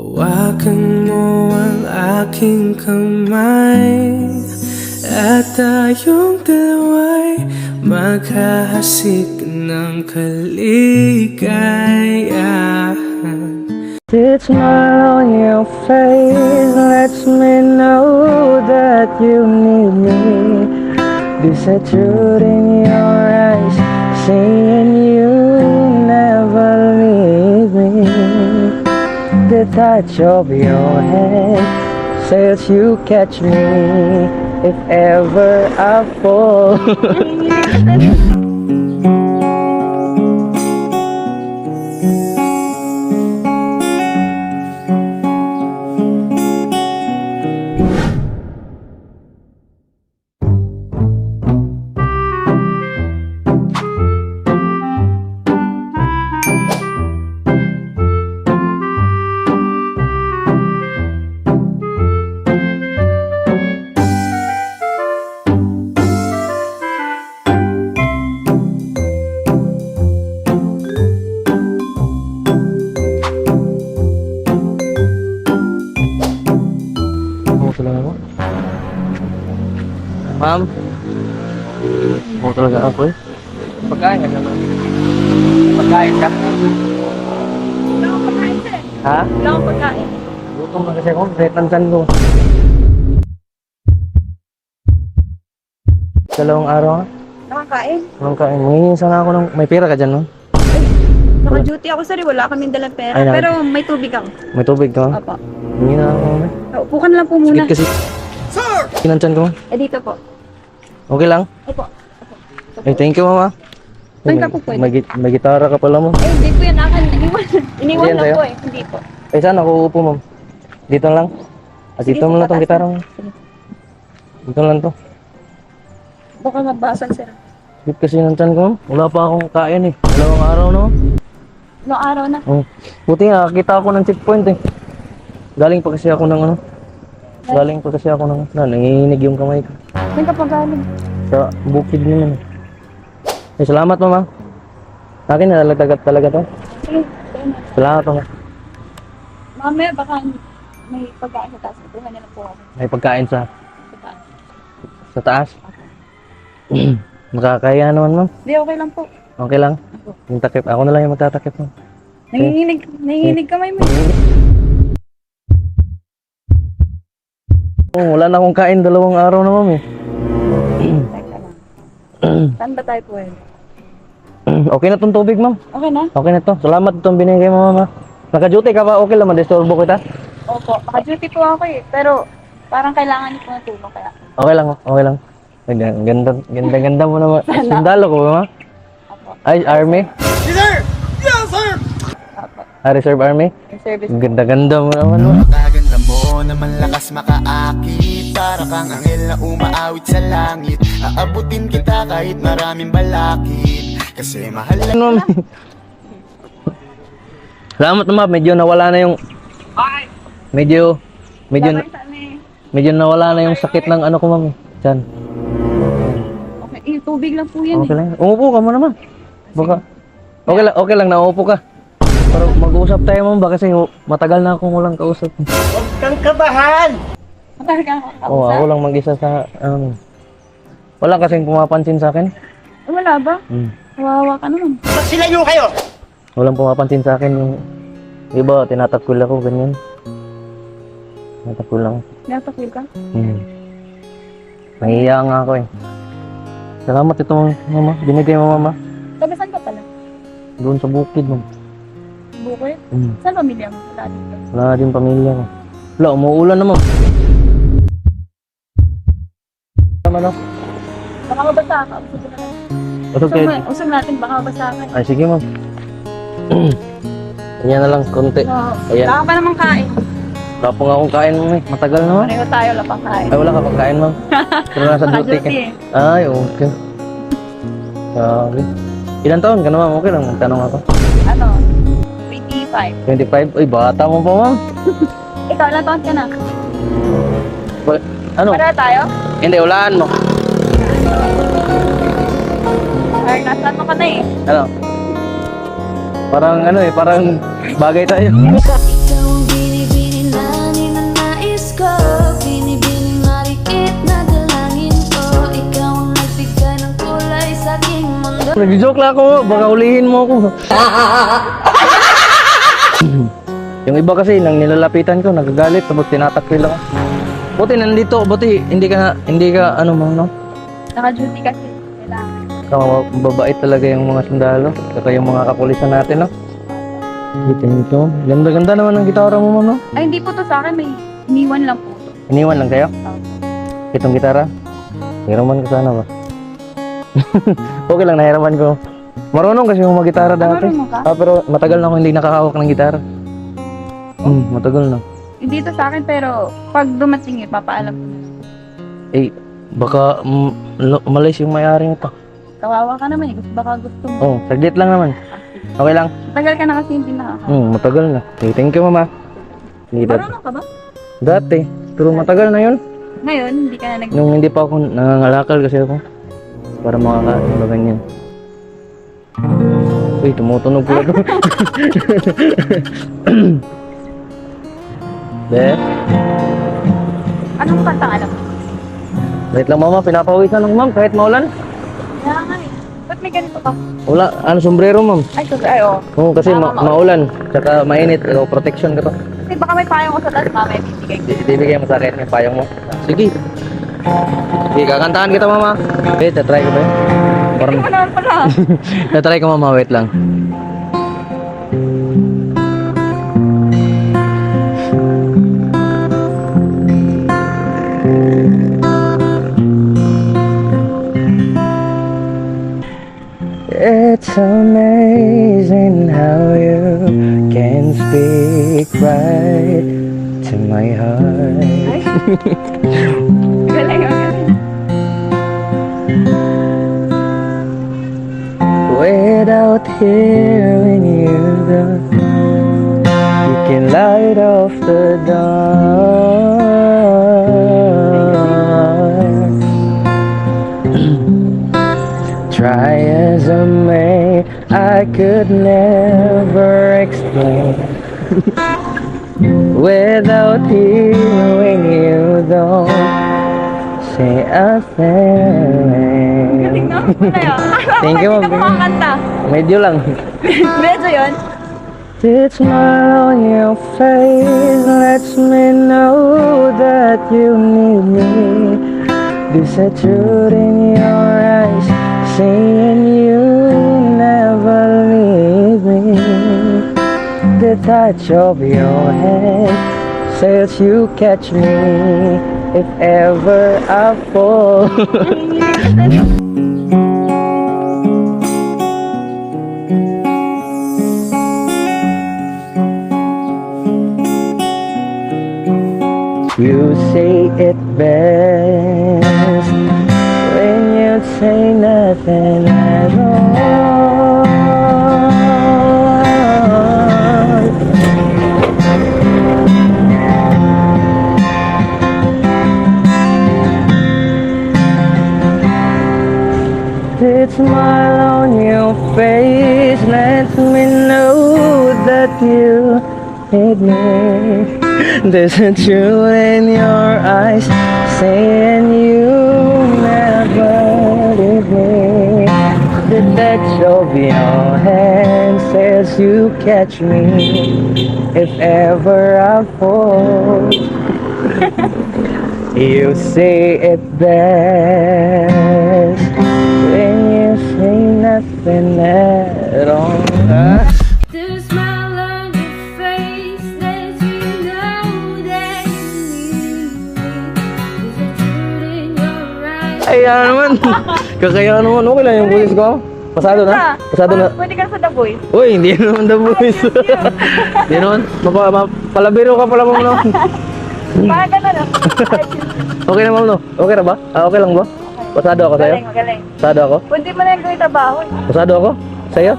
Hawakan mo ang aking kamay at tayong dalawa'y maghahasik ng kaligayahan. It's smile on your face lets me know that you need me. There's a truth in your eyes saying you never leave me. The touch of your hand says you catch me if ever I fall. Ma'am, mau talaga ako eh. Pagkain ka naman. Pagkain ka? Wala akong pagkain, sir. Ha? Wala akong pagkain. Gutom na kasi ako, kahit nansan ko. Dalawang araw ha? Nakakain. Anong kain? Mangingin sana ako ng... May pera ka dyan no? Naka-duty ako, sir. Wala kaming dalang pera. Ay, Pero may tubig ako. May tubig ka? Opo. Hingin na ako eh. Upo ka na lang po muna. Sakit kasi. Sir! Kinantsan ko. Dito po. Okay lang? Opo. Eh, thank you mama. Saan ka po pwede? May gitara ka pala mo. Hindi po yan akin. Iniwan Yan lang sa'yo? po eh. Hindi po. Eh, saan ako uupo ma'am? Dito lang? Ah, Sige, dito mo lang tong pataas gitara na. mo. Sige. Dito lang to. Baka mabasag, sir. Sakit kasi nantsan ko ma'am. Wala pa akong kain eh. Dalawang araw no? Noong araw na. Buti nga, nakakita ako ng checkpoint eh. Galing pa kasi ako ng ano. Nanginginig yung kamay ko. Saan ka pa galing? Sa bukid naman eh. Eh, salamat mama. Akin nalagdagat talaga to. Sige. Sige na. Salamat mama. Mamaya baka may pagkain sa taas. Kuha na lang po ako. May pagkain Sa taas. sa taas. Nakakaya naman ma'am. Hindi, okay lang po. Okay lang. Yung takip. Ako na lang yung magtatakip ma'am. Nanginginig kamay mo. Oh, wala na akong kain dalawang araw na ma'am eh. Teka lang. Saan ba tayo po eh? Okay na tong tubig ma'am. Okay na? Okay na to. Salamat itong binigay mo mama. Naka-duty ka ba? Okay lang, ma-disturbo kita? Opo, naka-duty po ako eh. Pero parang kailangan niyo po ng tulong kaya. Okay lang, okay lang. Ganda mo naman. Sundalo ko ba ma? Opo. Ay, army? Opo. Ah, reserve army? Yung service. Ganda mo naman ma. Kaganda mo naman lakas makaakit. Para kang anghel na umaawit sa langit. Aabutin kita kahit maraming balakid. Kasi mahal na Ano ma'am? Salamat na ma'am, medyo nawala na yung... Medyo Medyo nawala na yung sakit ng ano ko ma'am. Diyan. okay, yung tubig lang po yan Okay eh. lang. Umupo ka muna ma'am. Baka... Okay lang, naupo ka. Pero mag-uusap tayo ma'am ba kasi matagal na akong walang kausap. Matagal ka Oo, ako lang mag-isa sa... wala kasing pumapansin sa akin. Wala ba? Kawawa ka naman. Walang pumapansin sa akin yung... Iba, tinatakul ako, ganyan. Tinatakul ako. Natakwil ka? Nahiya nga ako eh. Salamat ito mama. Binigay mo mama. Taga saan ka pala? Doon sa bukid ma'am. Bukid? Saan pamilya mo? Wala dito. Wala din pamilya ko. Wala, umuulan na ma'am. Tama na. Baka mabasa ka. Usog na lang. Usog kayo. Usog natin, baka mabasa ka. Ay, sige ma'am. Ganyan na lang, konti. Ayan. Wala ka pa namang kain. Wala po nga akong kain ma'am eh. Matagal na ma'am. Pareho tayo, wala pang kain. Ay, wala ka pang kain ma'am. Pero nasa duty ka. Naka-duty eh. Ay, okay. Sabi. Ilan taon ka na ma'am? Okay lang, magtanong ako. Ano? 25. 25? Uy, bata mo pa ma'am. Ikaw, ilang taon ka na? Ano? Pareho tayo? Hindi, ulaan mo. Ay, nasa ano ka na eh. Ano? Parang ano eh, parang bagay tayo. Ikaw ang binibigay Nag-joke lang ako, baka ulihin mo ako. Yung iba kasi, nang nilalapitan ko, nagagalit, tapos tinatakil ako. Buti nandito, buti hindi ka ano mo, no? Naka-duty kasi. Kailangan. Mababait talaga yung mga sundalo, saka yung mga kapulisan natin, no? Thank you. Ganda-ganda naman ang gitara mo, no? Ay, hindi po to sa akin. May iniwan lang po to. Iniwan lang kayo? Itong gitara? Hiraman ko sana ba? Okay lang, nahiraman ko. Marunong kasi yung mag-gitara dati. Marunong ka? Pero matagal na ako hindi nakakahawak ng gitara. Matagal na. Hindi to sa akin, pero pag dumating yun, papaalam ko na. Eh, baka umalis yung may-ari nito. Kawawa ka naman eh. Baka gusto mo. Oh, saglit lang naman. Okay lang. Tagal ka na kasi hindi nakaka. Matagal na. Okay, thank you, mama. Hindi Marunong ka ba? dati. Pero matagal na yun. Ngayon, hindi ka na Nung hindi pa ako nangangalakal kasi ako. Para makakain na ganyan. Uy, tumutunog pala ko. De? Anong kantang alam mo? Wait lang mama, pinapawisan ako ma'am kahit maulan. Kaya nga eh. Ba't may ganito ka? Wala, sombrero ma'am. Ay, oo. Oo, kasi Tama, maulan. Tsaka mainit, protection ka to. Kasi baka may payong ko sa taas, mamaya bibigay ko. Bibigay mo sa akin yung payong mo. Sige. Sige, kakantahan kita mama. Wait, tatry ko ba yun? Parang, Hindi ko naman pala. tatry ko mama, wait lang. It's amazing how you can speak right to my heart. Ay. Galing, galing. Without hearing you, you can light off the dark. Try as I may, I could never explain. Without hearing you, don't say a thing. Galing naman pala yun. Thank you, Hindi ka ma'am. makakanta. Medyo lang. Medyo yun. That smile on your face lets me know that you need me. There's a truth in your eyes saying you never leave me. The touch of your hand says you catch me if ever I fall. You say it best when you say nothing at all. That smile on your face lets me know that you need me. There's a truth in your eyes saying you never leave me. The touch of your hand says you catch me if ever I fall. You say it best when you say nothing at all. The smile on your face lets you know that you need me. There's a truth in your eyes. Ay, ano naman. Kakaya naman. Okay lang yung bulis ko. Pasado na? Pasado na. Pwede ka sa The Voice. Uy, hindi naman the voice. Hindi naman. Palabiro ka pala mo naman. Parang gano'n lang. Okay na ma'am no? Okay na ba? Okay lang ba? Pasado ako sa'yo? Magaling, magaling. Pasado ako? Pwede mo na yung gawin trabaho. Pasado ako? Sa'yo?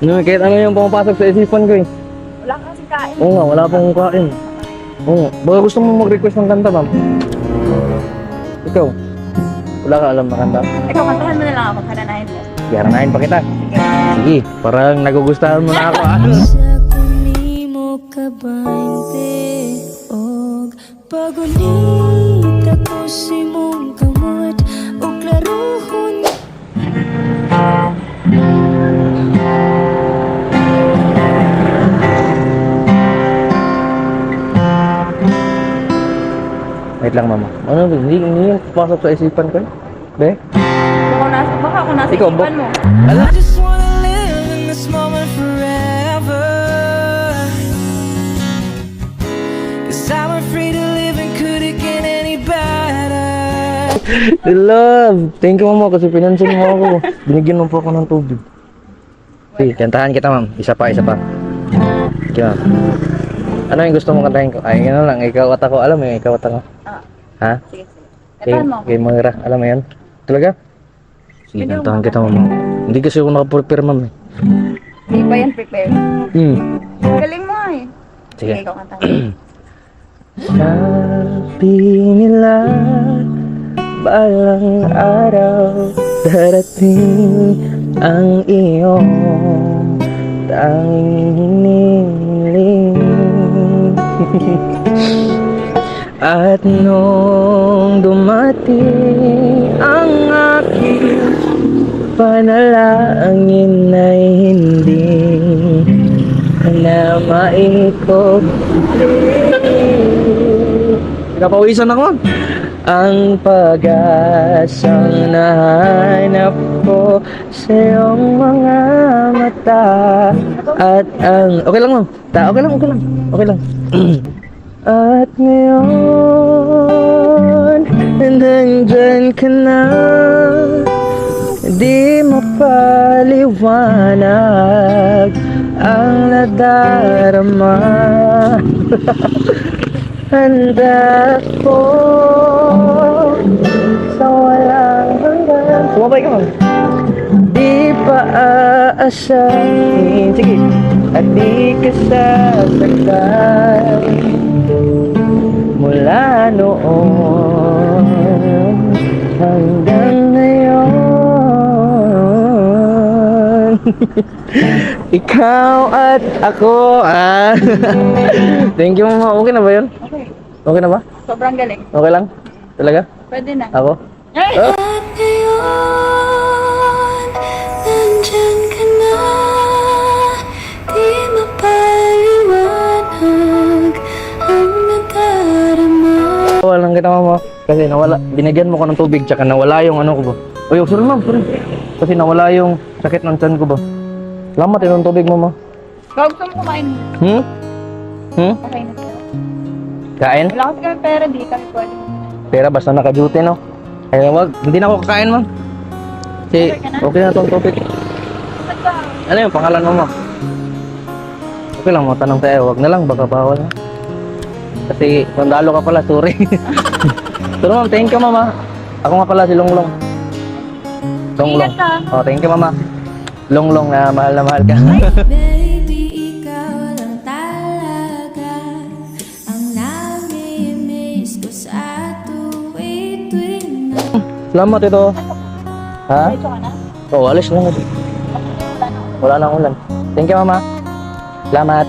No, kahit ano yung pumapasok sa isipan ko eh. Wala ka kasing kain. Oo nga, wala pang kain. Oo, baka gusto mo mag-request ng kanta ma'am? Ikaw? Wala ka alam na kanta? Ikaw, kantahan mo na lang ako. Kananahin mo. Garanahin pa kita. Sige. Sige, parang nagugustuhan mo na ako. Sa kunimo kabainte og pagunit ako si mong kamot og laruhon. Wait lang, mama. Ano, hindi yung pasok sa isipan ko. Be? Baka kung nasa Ikaw, isipan mo. I just wanna live in this moment forever. 'Cause I'm afraid to live and could it get any better? Love! Thank you, mama, kasi pinansin mo ako. Binigyan mo po ako ng tubig. Sige, kantahan kita, ma'am. Isa pa, isa pa. Okay, ma'am. Ano yung gusto mong kantahin ko? Ay, yun lang. Ikaw at ako. Alam mo yung ikaw at ako? Ha? Sige, sige. Kantahan mo ako. Kay Moira. Alam mo yan? Talaga? Sige, Pwede kantahan mo kita, mama. Hindi kasi ako nakaprepare, ma'am. Eh. Hindi pa yan prepare. Galing mo eh. Sige. Ikaw kantahan. Sabi nila balang araw darating ang iyong tanging hiniling. At nung dumating ang aking panalangin ay hindi na maikot. Napawisan ako. Ang pag-asang nahanap ko sa iyong mga mata. At ang... Okay lang, ma'am. Okay lang, okay lang. Okay lang. At ngayon, nandyan ka na. Di mapaliwanag ang nadarama. Handa ko sa walang hanggan. Sumabay ka, ma'am. Di pa aasahin. Sige. At di ka sasaktan mula noon hanggang ngayon. Ikaw at ako. Thank you, mama. Okay na ba yun? Okay. Okay na ba? Sobrang galing. Okay lang? Talaga? Pwede na. Ako? Ay! At ngayon, nandyan ka na. Di mapaliwanag ang nadarama. Walang kita, mama. Kasi nawala. Binigyan mo ko ng tubig tsaka nawala yung ano ko ba? Uy, sorry, ma'am. Sorry. Kasi nawala yung sakit ng tiyan ko ba? Salamat yung tubig, mama. Ikaw gusto mo kumain. Hmm? Okay na sila. Kain? Wala kasi kami pera, di kami pwede. Pera basta naka-duty, no? Kaya wag, hindi na ako kakain, ma'am. Kasi okay na itong topic. Ba't ba? Ano yung pangalan mo, ma'am? Okay lang, matanong tayo. Wag na lang, baka bawal na. Kasi sandalo ka pala, sorry. Pero ma'am, thank you, mama. Ako nga pala si Longlong. Longlong. Ingat ka. Oh, thank you, mama. Longlong na mahal ka. Baby, ikaw lang talaga ang nami-miss ko sa tuwi-tuwing na. Salamat ito. Ha? Diretso ka na? Oh, alis lang. Wala na. Wala nang ulan. Thank you, mama. Salamat.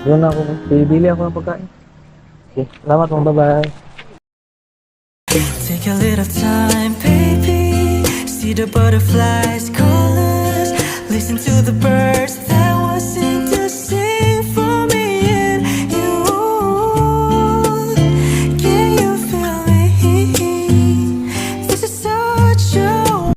Doon ako. Bibili ako ng pagkain. Okay. Salamat, mama. Bye-bye. Take a little time, baby. See the butterflies, colors. Listen to the birds.